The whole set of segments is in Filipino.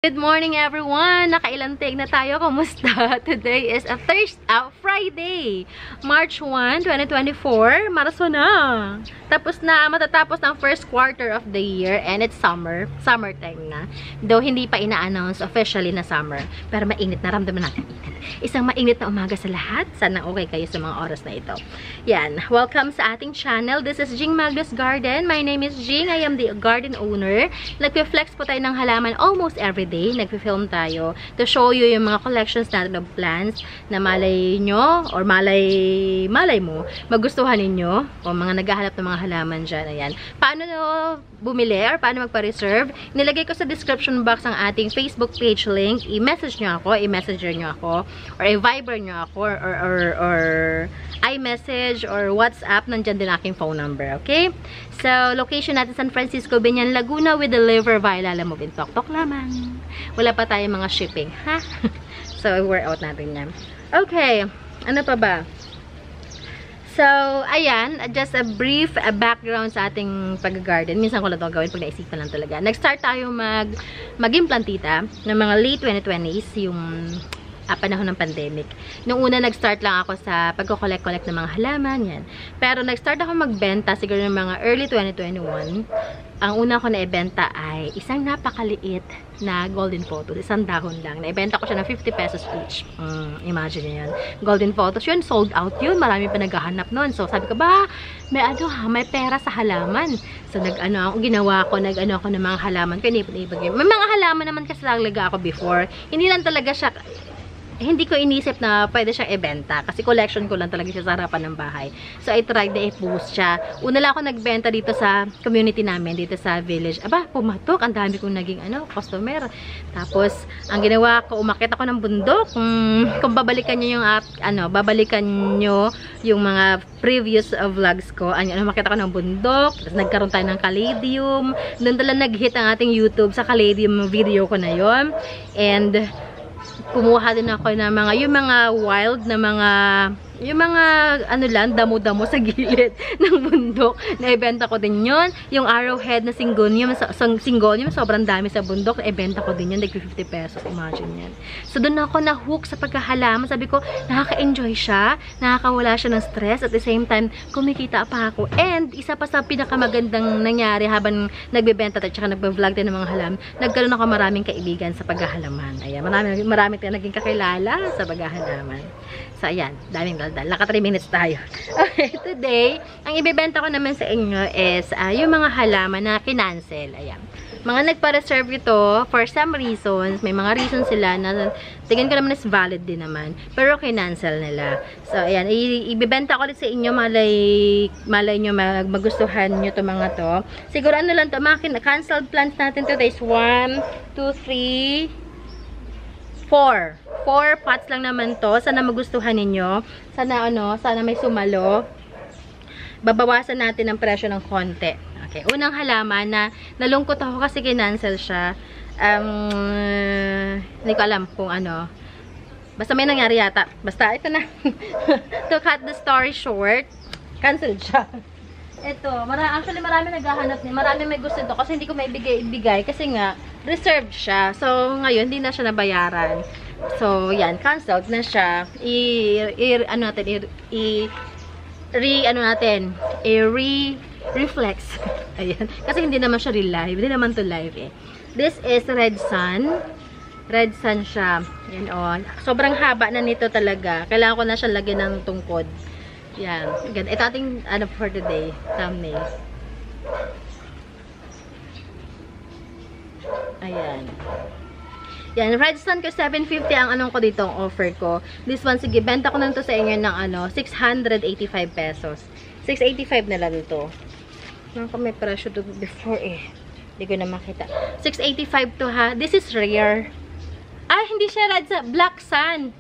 Good morning everyone! Nakailang take na tayo. Kumusta? Today is a Friday, March 1, 2024. Marso na! Tapos na, matatapos ng first quarter of the year and it's summer. Summer time na. Though hindi pa ina-announce officially na summer. Pero mainit, naramdaman natin init. Isang mainit na umaga sa lahat. Sana okay kayo sa mga oras na ito. Yan. Welcome sa ating channel. This is Jing Magnus Garden. My name is Jing. I am the garden owner. Nagpe-flex po tayo ng halaman almost every day. Nagpe-film tayo to show you yung mga collections natin of plants na malay nyo or malay mo, magustuhan ninyo o mga naghahanap ng mga halaman dyan. Ayan. Paano bumili or paano magpa-reserve? Nilagay ko sa description box ang ating Facebook page link. I-message nyo ako, i-messenger nyo ako, or i-Viber nyo ako, or iMessage or WhatsApp. Nandyan din aking phone number. Okay? So, location natin San Francisco, Binyan, Laguna with deliver via Lalamove in Tok Tok lamang. Wala pa tayong mga shipping, ha? So, i-work out natin yan. Okay. Ano pa ba? So, ayan. Just a brief background sa ating pag-garden. Minsan ko lang ito gawin pag naisipan lang talaga. Nag-start tayo mag-implantita ng mga late 2020s, yung panahon ng pandemic. Nung una, nag-start lang ako sa pagko-collect-collect ng mga halaman, yan. Pero nag-start ako magbenta siguro ng mga early 2021. Ang una ko na-ibenta ay isang napakaliit na golden photos. Isang dahon lang. Na-ibenta ko siya ng 50 pesos each. Imagine nyo yan. Golden photos yun. Sold out yun. Marami pa naghahanap nun. So, sabi ko, may pera sa halaman. So, ginawa ko ng mga halaman ko. May mga halaman naman kasi talaga ako before. Hindi lang talaga siya, hindi ko inisip na pwede siyang ibenta. Kasi collection ko lang talaga siya sa harapan ng bahay. So, I tried na i-post siya. Una lang ako nagbenta dito sa community namin, dito sa village. Pumatok. Ang dami kong naging, customer. Tapos, ang ginawa ko, umakyat ako ng bundok. Kung babalikan nyo yung mga previous vlogs ko. Umakyat ako ng bundok. Tapos, nagkaroon tayo ng caladium. Doon talaga nag-hit ang ating YouTube sa caladium video ko na yon. And kumuha din ako ng yung mga wild na damo-damo sa gilid ng bundok. Naibenta ko din yun. Yung arrowhead na syngonium, sobrang dami sa bundok. Naibenta ko din yun. Like 50 pesos. Imagine yan. So, doon ako na-hook sa pagkahalaman. Sabi ko, nakaka-enjoy siya. Nakakawala siya ng stress. At the same time, kumikita pa ako. And, isa pa sa pinakamagandang nangyari habang nagbebenta at saka nagbe-vlog din ng mga halaman, nagkaroon ako maraming kaibigan sa paghahalaman. Ayan, marami tayo naging kakilala sa paghahalaman. So, ayan. Daming daldal. Naka 3 minutes tayo. Okay, today, ang ibibenta ko naman sa inyo is yung mga halaman na kinancel. Ayan. Mga nagpa-reserve ito for some reasons. May mga reasons sila na tingin ko naman is valid din naman. Pero kinancel nila. So, ayan. Ibibenta ko ulit sa inyo. Malay nyo magustuhan nyo to mga to. Siguro lang to. Mga canceled plants natin today is 1, 2, 3, 4 pots lang naman to. Sana magustuhan ninyo. Sana may sumalo. Babawasan natin ang presyo ng konti. Okay. Unang halaman na nalungkot ako kasi kinancel siya. Hindi ko alam kung ano. Basta may nangyari yata. Basta ito na. To cut the story short, cancel siya. Ito, actually marami naghahanap niya. Marami may gusto ito kasi hindi ko may ibigay kasi nga reserved siya. So, ngayon, hindi na siya nabayaran. So, yan. Canceled na siya. Reflex. Ayan. Kasi hindi naman siya real live. Hindi naman to live eh. This is Red Sun. Red Sun siya. Yan o. Sobrang haba na nito talaga. Kailangan ko na siya lagyan ng tungkod. Yan. Ito ating, for today. Thumbnail. Ayan. Yan, Red Sun ko 750 ang ko dito, ang offer ko. This one, sige, benta ko na to sa inyo ng 685 pesos. 685 na lang ito. May presyo to before eh. Hindi ko na makita. 685 to ha. This is rare. Hindi siya Red Sun. Black Sun.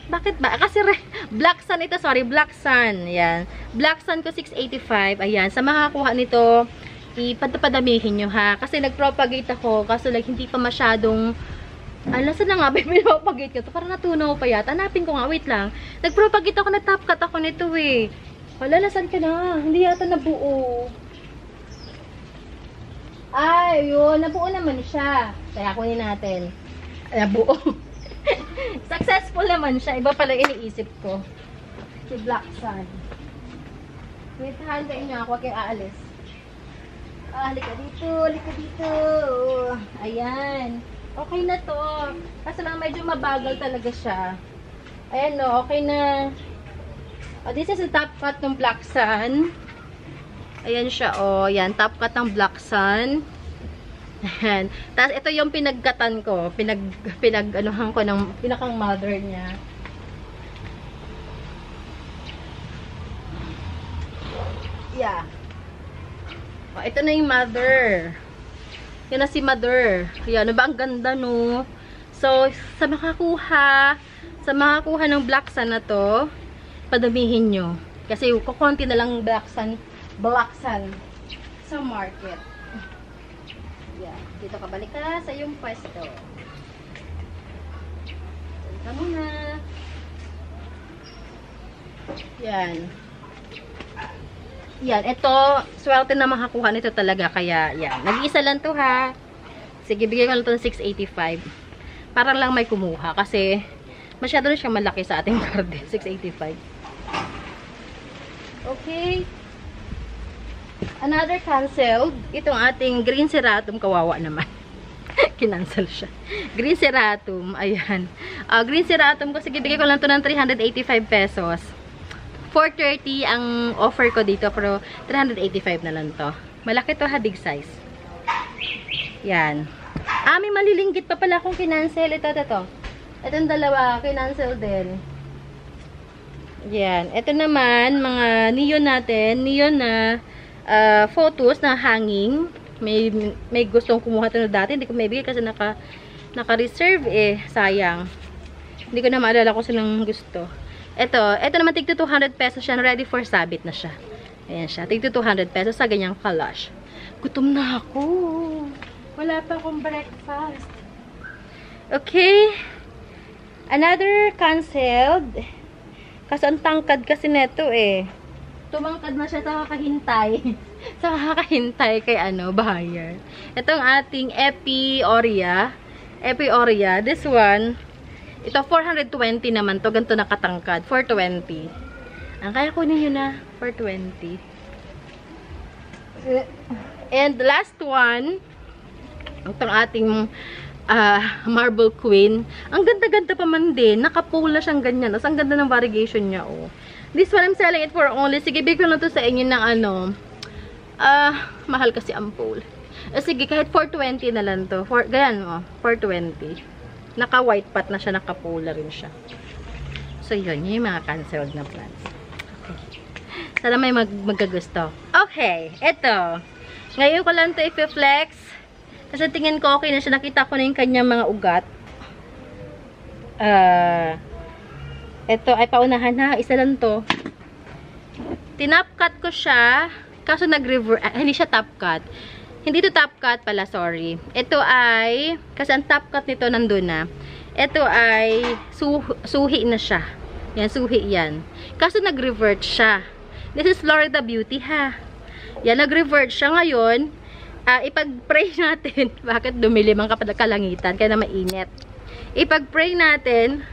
Bakit ba? Kasi Black Sun ito, sorry. Black Sun. Yan. Black Sun ko 685. Ayan. Sa makakuha nito, ipadamihin nyo ha. Kasi nag-propagate ako. Kaso hindi pa masyadong saan na nga ba yung pinapagate ko to? Parang natunaw pa yata. Hanapin ko nga. Wait lang. Nag-propagate ako. Nag-top cut ako nito eh. Wala, nasan ka na? Hindi yata nabuo. Yun. Nabuo naman siya. Kaya kunin natin. Buo. Successful naman siya. Iba pala iniisip ko. Si Black Sun. Wait, hantayin niyo ako. Huwag kayo aalis. Halika dito. Halika dito. Ayan. Okay na to. Kasi lang medyo mabagal talaga siya. Ayan no. Okay na. This is the top cut ng Black Sun. Ayan siya. Yan. Top cut ng Black Sun. Ayan. Tapos, ito yung pinagkatan ko. Pinag-anuhan ko ng pinakang mother niya. Yeah. Ito na yung mother. Yan na si mother. Ayan. Ano ba? Ang ganda, no? So, sa makakuha ng Black Sun na to, padamihin nyo. Kasi, kukunti na lang Black Sun sa market. Yeah. Dito ka balik ka sa iyong pwesto. Dito ka muna. Yan. Yan. Ito, swerte na makakuha nito talaga. Kaya, yan. Nag-iisa lang to ha. Sige, bigay ko lang to ng 685. Para lang may kumuha. Kasi, masyado na siya malaki sa ating garden. 685. Okay. Another canceled. Itong ating green ceratum. Kawawa naman. Kinancel siya. Green ceratum. Ayan. Green ceratum ko. Sige, bigay ko lang to ng 385 pesos. 430 ang offer ko dito. Pero 385 na lang to. Malaki to ha. Big size. Yan. May malilinggit pa pala akong kinancel. Ito. Itong dalawa. Kinancel din. Yan. Ito naman. Mga neon natin. Neon na photos na hanging. May gustong kumuha ito na dati. Hindi ko maibigay kasi naka-reserve eh. Sayang. Hindi ko na maalala kung silang gusto. Ito naman tigto 200 pesos siya. Ready for sabit na siya. Ayan siya. Tigto 200 pesos sa ganyang kalash. Gutom na ako. Wala pa akong breakfast. Okay. Another canceled. Kasi ang tangkad kasi neto eh. Tumangkad na siya sa kakahintay. Sa kakahintay kay buyer. Itong ating Epi-Oria. Epi-Oria. This one, ito 420 naman to. Ganito nakatangkad. 420. Ang kaya kunin nyo na. 420. And the last one, itong ating Marble Queen. Ang ganda-ganda pa man din. Nakapula siyang ganyan. Tapos ang ganda ng variegation niya, oh. This one, I'm selling it for only. Sige, bigay ko na to sa inyo ng mahal kasi ang pole. Sige, kahit 420 na lang to. Ganyan, 420. Naka-white pot na siya. Nakapula rin siya. So, yun. Yung mga canceled na plants. Okay. Sana may magkagusto. Okay. Ito. Ngayon ko lang to i-flex. Kasi tingin ko okay na siya. Nakita ko na yung kanyang mga ugat. Ito ay paunahan na. Isa lang to. Tinap cut ko siya. Kaso hindi siya top cut. Hindi to top cut pala, sorry. Ito ay, kasi ang top cut nito nandun na. Ito ay suhi na siya. Yan, suhi yan. Kaso nag-revert siya. This is Florida Beauty ha. Yan, nag-revert siya ngayon. Ipag-pray natin. Bakit dumilim ang kalangitan? Kaya na mainit. Ipag-pray natin.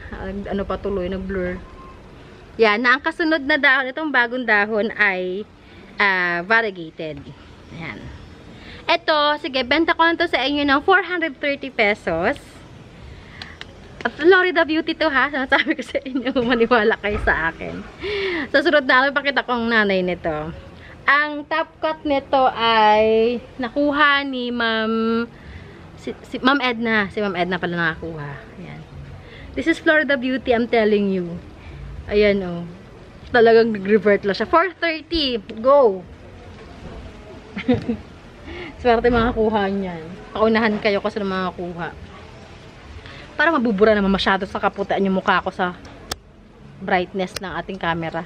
Tuloy, nag-blur. Yan, na ang kasunod na dahon, itong bagong dahon ay variegated. Yan. Ito, sige, benta ko na to sa inyo ng 430 pesos. Florida Beauty to ha. Sabi ko sa inyo, maniwala kayo sa akin. Sa sunod na, ipakita ko ang nanay nito. Ang top cut nito ay nakuha ni Ma'am Ma'am Edna. Si Ma'am Edna pala nakakuha. Ayan. This is Florida Beauty, I'm telling you. Ayan oh. Talagang nag-revert lang siya. 430. Go! Swerte mga kuha niyan. Paunahan kayo kasi ng mga kuha. Para mabubura naman masyado sa kaputaan yung mukha ko sa brightness ng ating camera.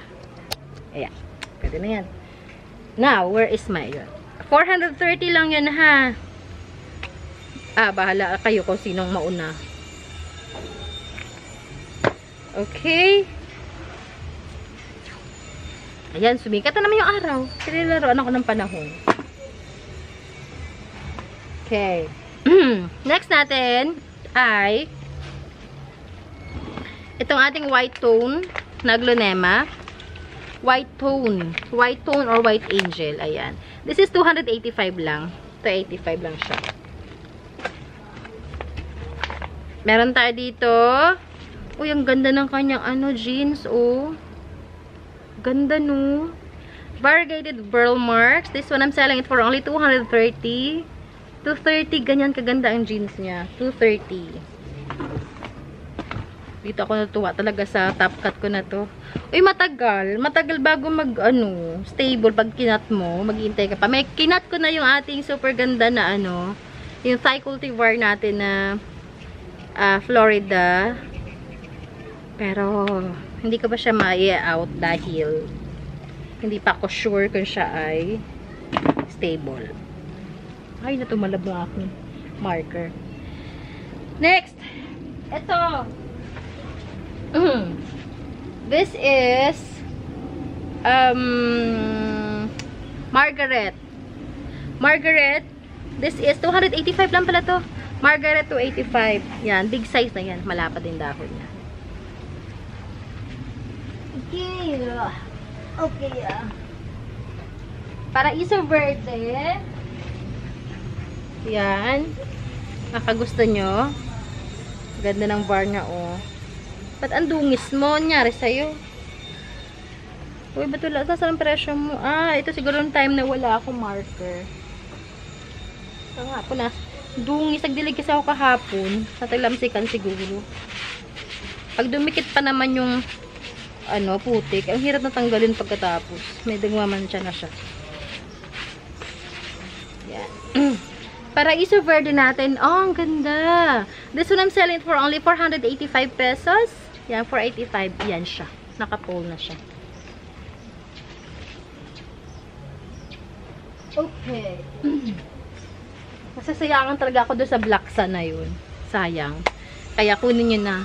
Ayan. Pwede na yan. Now, where is my yun? 430 lang yan ha. Bahala kayo kung sinong mauna. Okay. Ayan, sumikat na naman yung araw. Sinilaroan ako ng panahon. Okay. Next natin ay Itong ating white tone na Glonema. White tone or white angel. Ayan. This is 285 lang. 285 lang siya. Meron tayo dito. Uy, ang ganda ng kanyang jeans, oh. Ganda, no? Variegated burl marks. This one, I'm selling it for only 230. 230, ganyan kaganda ang jeans niya. 230. Dito ako natuwa talaga sa top cut ko na to. Uy, matagal. Matagal bago stable pag kinat mo. Maghihintay ka pa. May kinat ko na yung ating super ganda na yung thigh cultivar natin na Florida. Pero, hindi ko pa siya ma-out dahil hindi pa ako sure kung siya ay stable. Ay, natumalab na aking marker. Next! Ito! This is Margaret. This is 285 lang pala to. Margaret 285. Yan, big size na yan. Malapad din dahon niya. Okay. Paraiso Verde. Yan. Nakagusto nyo. Ganda ng bar niya, oh. Ba't ang dungis mo? Nyari sa'yo. Uy, ba't wala? Saan ang presyo mo? Ah, ito siguro yung time na wala akong marker. So, hapon na. Dungis. Nagdilig kasi ako kahapon. Sa taglamsikan siguro. Pag dumikit pa naman yung putik, ang hirap na tanggalin pagkatapos. May dagmamansya na siya. Yan. Paraiso Verde natin. Oh, ang ganda. This one I'm selling for only 485 pesos. Yan, 485. Yan siya. Naka-pole na siya. Okay. Masasayangan talaga ako doon sa black sun na yun. Sayang. Kaya kunin nyo na.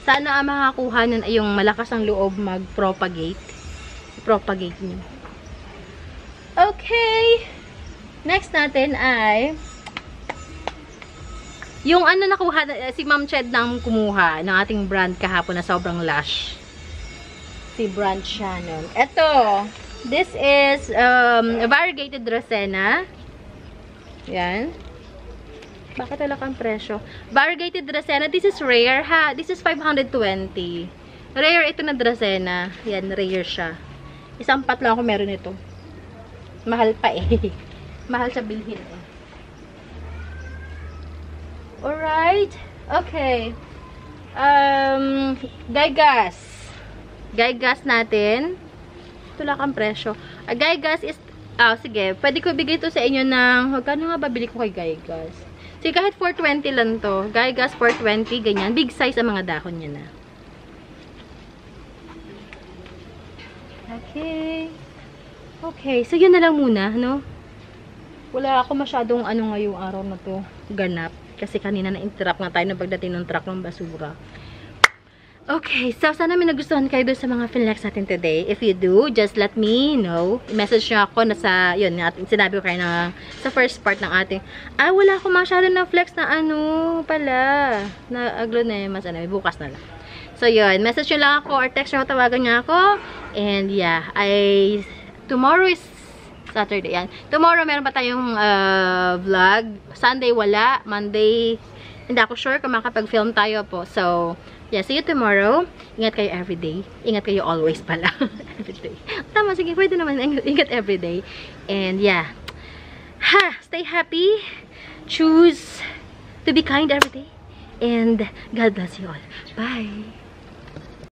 Sana ang makakuha nun ay yung malakas ang loob mag-propagate. I-propagate nyo. Okay. Next natin ay yung nakuha, si Ma'am Ched nang kumuha ng ating brand kahapon na sobrang lush. Si Brand Shannon. Ito. This is variegated Dracena. Yan. Bakit wala kang presyo? Variegated Dracena. This is rare, ha? This is 520. Rare ito na Dracena. Yan, rare siya. Isang pat lang ako meron ito. Mahal pa eh. Mahal sa bilhin eh. Alright. Okay. Gaygas. Gaygas natin. Ito lang ang presyo. Gaygas is, sige. Pwede ko bigay ito sa inyo ng, magkano nga babili ko kay Gaygas? Sige, kahit 420 lang to. Gaygas 420, ganyan. Big size ang mga dahon niya na. Okay. Okay. So, yun na lang muna, no? Wala ako masyadong ngayong araw na to ganap. Kasi kanina na-interrupt nga tayo na pagdating ng truck ng basura. Okay, so sana may nagustuhan kayo doon sa mga finlex natin today. If you do, just let me know. I-message nyo ako na sa, yun, sinabi ko kayo na sa first part ng ating, wala ako masyado na flex na pala, na aglonemas, bukas na lang. So yun, message nyo lang ako or text nyo, tawagan nyo ako. And yeah, tomorrow is Saturday, yan. Tomorrow meron pa tayong vlog. Sunday wala. Monday, hindi ako sure kung makapag-film tayo po. So, yeah, see you tomorrow. Ingat kayo everyday. Ingat kayo always pala. Everyday. Tama, sige, pwede naman. Ingat everyday. And yeah. Stay happy. Choose to be kind every day. And God bless you all. Bye.